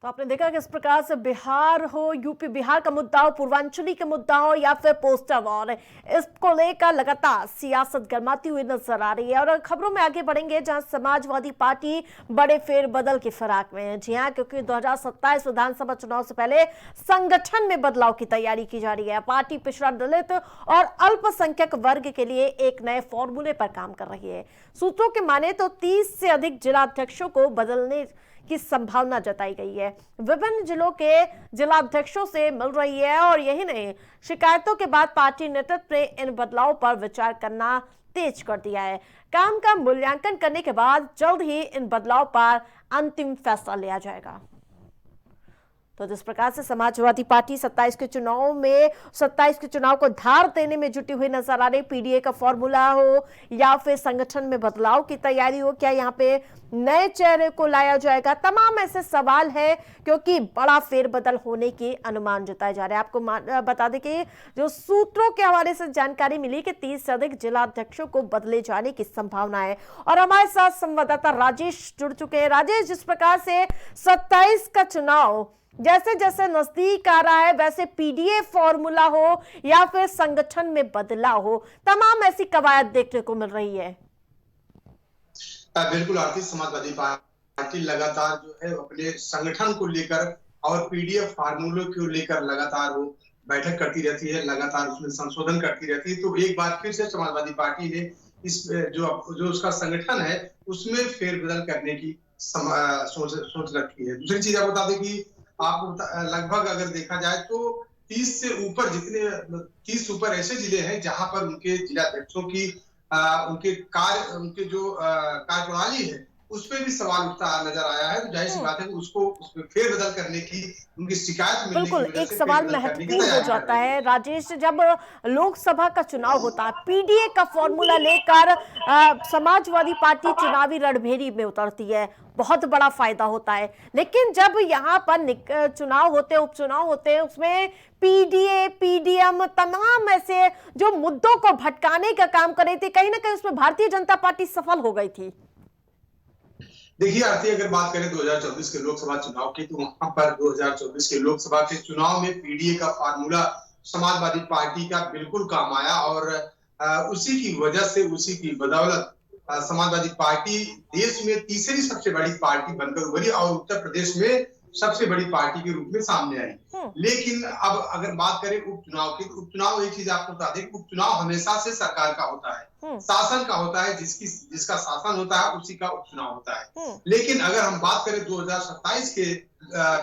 तो आपने देखा कि इस प्रकार से बिहार हो, यूपी बिहार का मुद्दा हो, पूर्वांचली का मुद्दा हो या फिर पोस्टर वॉर, इसको लेकर लगातार सियासत गर्माती हुई नजर आ रही है। और खबरों में आगे बढ़ेंगे जहां समाजवादी पार्टी बड़े फेरबदल की फिराक में है। जी हां, क्योंकि 2027 विधानसभा चुनाव से पहले संगठन में बदलाव की तैयारी की जा रही है। पार्टी पिछड़ा, दलित और अल्पसंख्यक वर्ग के लिए एक नए फॉर्मूले पर काम कर रही है। सूत्रों के माने तो 30 से अधिक जिलाध्यक्षों को बदलने की संभावना जताई गई है। विभिन्न जिलों के जिलाध्यक्षों से मिल रही है और यही नहीं, शिकायतों के बाद पार्टी नेतृत्व ने इन बदलावों पर विचार करना तेज कर दिया है। काम का मूल्यांकन करने के बाद जल्द ही इन बदलाव पर अंतिम फैसला लिया जाएगा। तो जिस प्रकार से समाजवादी पार्टी 27 के चुनाव को धार देने में जुटी हुई नजर आ रही, पीडीए का फॉर्मूला हो या फिर संगठन में बदलाव की तैयारी हो, क्या यहाँ पे नए चेहरे को लाया जाएगा, तमाम ऐसे सवाल है क्योंकि बड़ा फेरबदल होने के अनुमान जताए जा रहे हैं। आपको बता दें कि जो सूत्रों के हवाले से जानकारी मिली कि 30 से अधिक जिलाध्यक्षों को बदले जाने की संभावना है। और हमारे साथ संवाददाता राजेश जुड़ चुके हैं। राजेश, जिस प्रकार से 27 का चुनाव जैसे जैसे नजदीक आ रहा है, वैसे पीडीए फॉर्मूला हो या फिर संगठन में बदलाव हो, तमाम ऐसी कवायद देखने को मिल रही है। बिल्कुल आरती, समाजवादी पार्टी लगातार जो है अपने संगठन को लेकर और पीडीए फार्मूले को लेकर लगातार वो बैठक करती रहती है, लगातार उसमें संशोधन करती रहती है। तो एक बार फिर से समाजवादी पार्टी ने इस जो उसका संगठन है उसमें फेरबदल करने की सोच रखी है। दूसरी चीज आप बता दें कि आपको लगभग अगर देखा जाए तो 30 से ऊपर 30 ऊपर ऐसे जिले हैं जहां पर उनके जिलाध्यक्षों की उनके जो कार्यप्रणाली है उस पर भी सवाल उठता नजर आया है। तो जाहिर सी बात है कि उसको उसमें फेरबदल करने की उनकी शिकायत मिलने की वजह से एक सवाल महत्वपूर्ण हो जाता है राजेश, जब लोकसभा का चुनाव होता है, पीडीए का फॉर्मूला लेकर समाजवादी पार्टी चुनावी रणभेरी में उतरती है, बहुत बड़ा फायदा होता है। लेकिन जब यहाँ पर चुनाव होते, उपचुनाव होते हैं, उसमें पीडीए, पीडीएम, तमाम ऐसे जो मुद्दों को भटकाने का काम कर रही थी, कहीं ना कहीं उसमें भारतीय जनता पार्टी सफल हो गई थी। देखिए आरती, अगर बात करें 2024 के लोकसभा चुनाव की, तो वहां पर 2024 के लोकसभा के चुनाव में पीडीए का फार्मूला समाजवादी पार्टी का बिल्कुल काम आया और उसी की वजह से, उसी की बदौलत समाजवादी पार्टी देश में तीसरी सबसे बड़ी पार्टी बनकर उभरी और उत्तर प्रदेश में सबसे बड़ी पार्टी के रूप में सामने आई। लेकिन अब अगर बात करें उपचुनाव की, तो उपचुनाव एक चीज आपको बता दें, उपचुनाव हमेशा से सरकार का होता है, शासन का होता है, जिसका शासन होता है उसी का उपचुनाव होता है। लेकिन अगर हम बात करें 2027 के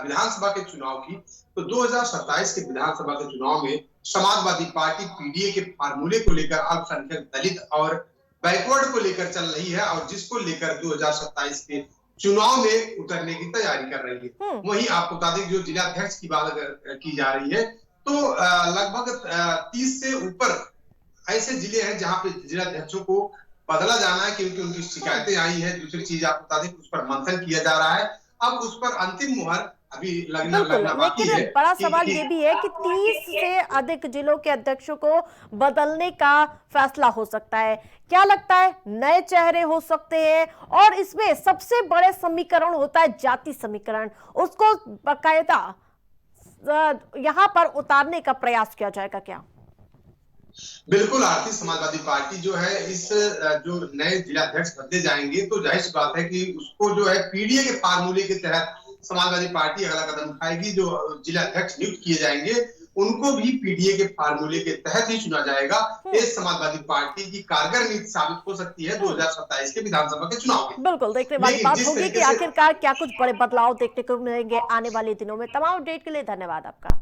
विधानसभा के चुनाव की, तो 2027 के विधानसभा के चुनाव में समाजवादी पार्टी पीडीए के फार्मूले को लेकर अल्पसंख्यक, दलित और बैकवर्ड को लेकर चल रही है और जिसको लेकर 2027 के चुनाव में उतरने की तैयारी कर रही है। वहीं आपको बता दें जो जिलाध्यक्ष की बात अगर की जा रही है तो लगभग 30 से ऊपर ऐसे जिले हैं जहां पे जिलाध्यक्षों को बदला जाना है क्योंकि उनकी शिकायतें आई है। दूसरी चीज आपको बता दें उस पर मंथन किया जा रहा है, अब उस पर अंतिम मुहर अभी लगना बाकी है। लेकिन बड़ा सवाल ये भी है कि 30 से अधिक जिलों के अध्यक्षों को बदलने का फैसला हो सकता है। क्या लगता है, नए चेहरे हो सकते हैं? और इसमें सबसे बड़े समीकरण होता है जाति समीकरण, उसको बाकायदा यहां पर उतारने का प्रयास किया जाएगा क्या? बिल्कुल आरती, समाजवादी पार्टी जो है इस जो नए जिलाध्यक्ष बदले जाएंगे तो जाहिर सी बात है कि उसको जो है पीडीए के फार्मूले के तहत समाजवादी पार्टी अगला कदम उठाएगी। जो जिलाध्यक्ष नियुक्त किए जाएंगे उनको भी पीडीए के फार्मूले के तहत ही चुना जाएगा। ये समाजवादी पार्टी की कारगर नीति साबित हो सकती है 2027 के विधानसभा के चुनाव में। बिल्कुल, देखने वाली बात होगी कि आखिरकार क्या कुछ बड़े बदलाव देखने को मिलेंगे आने वाले दिनों में। तमाम अपडेट के लिए धन्यवाद आपका।